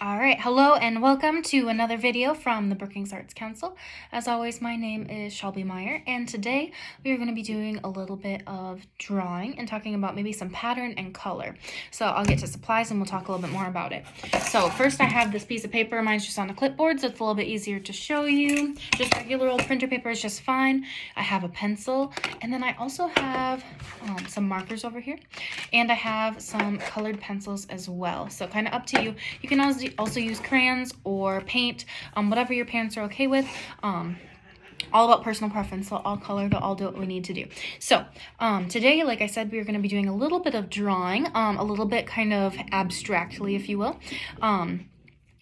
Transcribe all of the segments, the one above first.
All right, hello and welcome to another video from the Brookings Arts Council. As always, my name is Shelby Meyer, and today we are going to be doing a little bit of drawing and talking about maybe some pattern and color. So I'll get to supplies and we'll talk a little bit more about it. So first I have this piece of paper. Mine's just on a clipboard, so it's a little bit easier to show you. Just regular old printer paper is just fine. I have a pencil, and then I also have some markers over here, and I have some colored pencils as well. So kind of up to you. You can also use crayons or paint, whatever your parents are okay with. All about personal preference, so I'll color, but I'll do what we need to do. So today, like I said, we're going to be doing a little bit of drawing, a little bit kind of abstractly, if you will.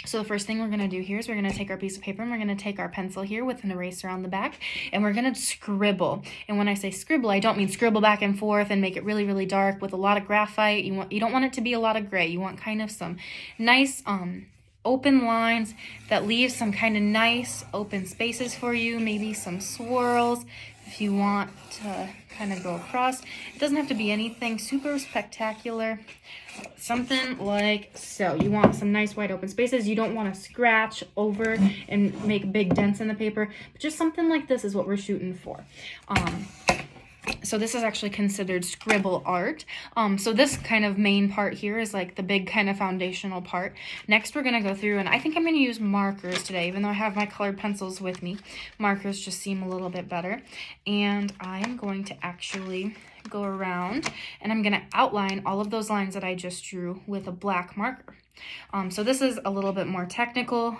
So the first thing we're going to do here is we're going to take our piece of paper and we're going to take our pencil here with an eraser on the back, and we're going to scribble. And when I say scribble, I don't mean scribble back and forth and make it really, really dark with a lot of graphite. You don't want it to be a lot of gray. You want kind of some nice open lines that leave some kind of nice open spaces for you, maybe some swirls if you want to kind of go across. It doesn't have to be anything super spectacular. Something like so. You want some nice wide open spaces. You don't want to scratch over and make big dents in the paper, but just something like this is what we're shooting for. So this is actually considered scribble art. So this kind of main part here is like the big kind of foundational part. Next we're going to go through, and I think I'm going to use markers today, even though I have my colored pencils with me. Markers just seem a little bit better. And I am going to actually go around and I'm going to outline all of those lines that I just drew with a black marker. So this is a little bit more technical.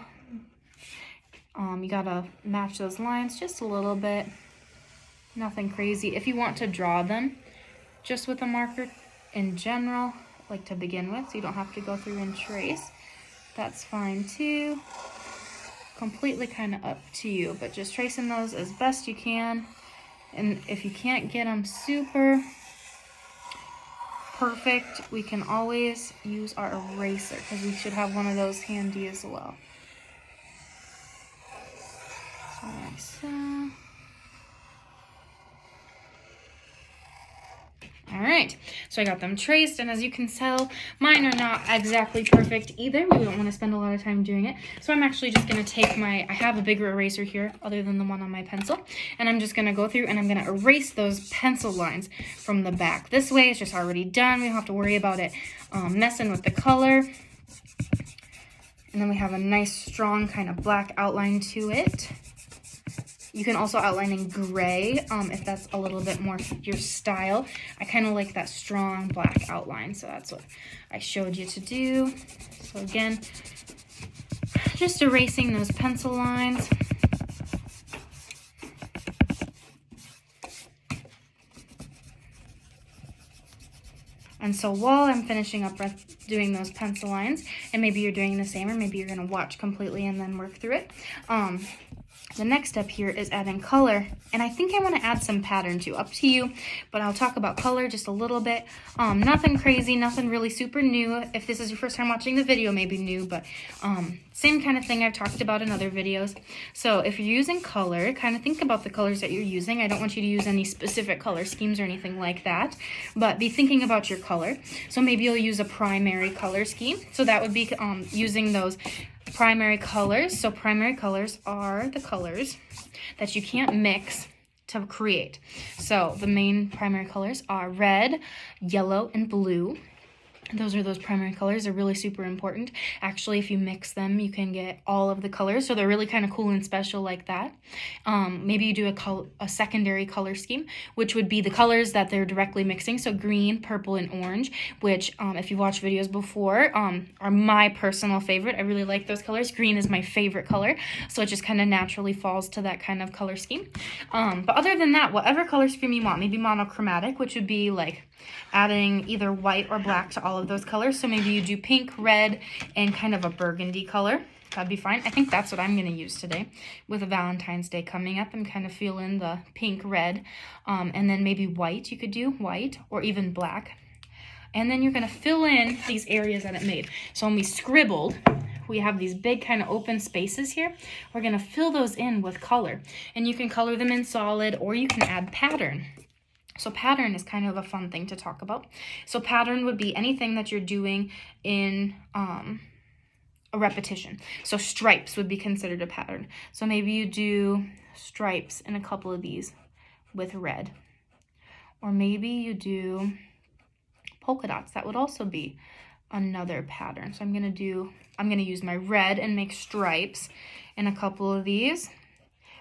You got to match those lines just a little bit. Nothing crazy. If you want to draw them just with a marker in general, like to begin with, so you don't have to go through and trace, that's fine too. Completely kind of up to you, but just tracing those as best you can. And if you can't get them super perfect, we can always use our eraser, because we should have one of those handy as well. So like so. All right, so I got them traced, and as you can tell, mine are not exactly perfect either. We don't want to spend a lot of time doing it. So I'm actually just going to take I have a bigger eraser here other than the one on my pencil, and I'm just going to go through and I'm going to erase those pencil lines from the back. This way it's just already done. We don't have to worry about it messing with the color. And then we have a nice strong kind of black outline to it. You can also outline in gray if that's a little bit more your style. I kind of like that strong black outline, so that's what I showed you to do. So again, just erasing those pencil lines. And so while I'm finishing up doing those pencil lines, and maybe you're doing the same, or maybe you're going to watch completely and then work through it, the next step here is adding color, and I think I want to add some pattern too, up to you, but I'll talk about color just a little bit. Nothing crazy, nothing really super new. If this is your first time watching the video, maybe new, but same kind of thing I've talked about in other videos. So if you're using color, kind of think about the colors that you're using. I don't want you to use any specific color schemes or anything like that, but be thinking about your color. So maybe you'll use a primary color scheme. So that would be using those primary colors. So primary colors are the colors that you can't mix to create. So the main primary colors are red, yellow, and blue. Those are those primary colors. They're really super important. Actually, if you mix them, you can get all of the colors. So they're really kind of cool and special like that. Maybe you do a secondary color scheme, which would be the colors that they're directly mixing. So green, purple, and orange, which if you've watched videos before, are my personal favorite. I really like those colors. Green is my favorite color. So it just kind of naturally falls to that kind of color scheme. But other than that, whatever color scheme you want, maybe monochromatic, which would be like adding either white or black to all of those colors. So maybe you do pink, red, and kind of a burgundy color. That'd be fine. I think that's what I'm going to use today with Valentine's Day coming up. I'm kind of feeling the pink, red, and then maybe white. You could do white or even black. And then you're going to fill in these areas that it made. So when we scribbled, we have these big kind of open spaces here. We're going to fill those in with color. And you can color them in solid, or you can add pattern. So pattern is kind of a fun thing to talk about. So pattern would be anything that you're doing in a repetition. So stripes would be considered a pattern. So maybe you do stripes in a couple of these with red. Or maybe you do polka dots. That would also be another pattern. So I'm gonna use my red and make stripes in a couple of these.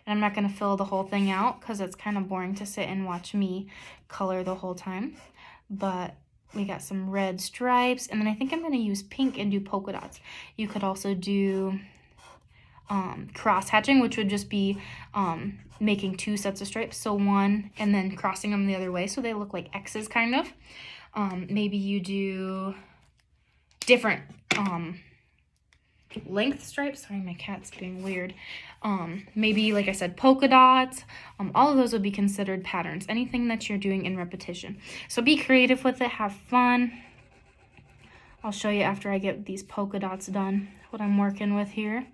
And I'm not gonna fill the whole thing out because it's kind of boring to sit and watch me color the whole time. But we got some red stripes, and then I think I'm gonna use pink and do polka dots. You could also do cross hatching, which would just be making 2 sets of stripes, so one and then crossing them the other way so they look like X's kind of. Maybe you do different length stripes. Sorry, my cat's being weird. Maybe, like I said, polka dots. All of those would be considered patterns, anything that you're doing in repetition. So be creative with it, have fun. I'll show you after I get these polka dots done what I'm working with here.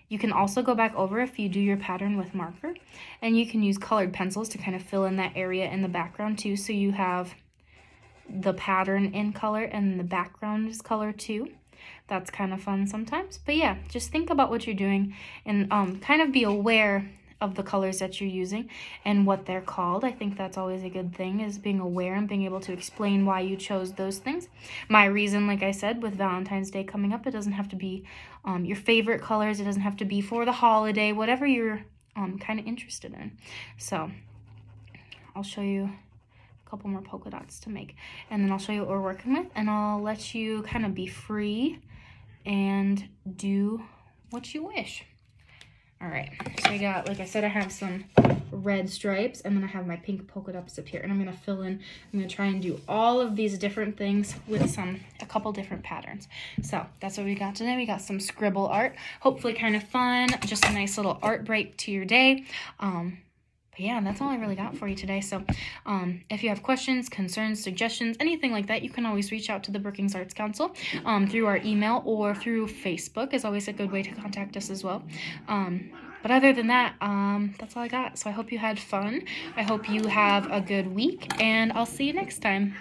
You can also go back over if you do your pattern with marker, and you can use colored pencils to kind of fill in that area in the background too, so you have the pattern in color and the background is color too. That's kind of fun sometimes. But yeah, just think about what you're doing and kind of be aware of the colors that you're using and what they're called. I think that's always a good thing, is being aware and being able to explain why you chose those things. My reason, like I said, with Valentine's Day coming up, it doesn't have to be your favorite colors. It doesn't have to be for the holiday, whatever you're kind of interested in. So I'll show you a couple more polka dots to make, and then I'll show you what we're working with, and I'll let you kind of be free and do what you wish. All right, so I got, like I said, I have some red stripes, and then I have my pink polka dots up here, and I'm gonna fill in, I'm gonna try and do all of these different things with a couple different patterns. So that's what we got today. We got some scribble art, hopefully kind of fun, just a nice little art break to your day. But yeah, that's all I really got for you today. So if you have questions, concerns, suggestions, anything like that, you can always reach out to the Brookings Arts Council through our email or through Facebook is always a good way to contact us as well. But other than that, that's all I got. So I hope you had fun. I hope you have a good week, and I'll see you next time.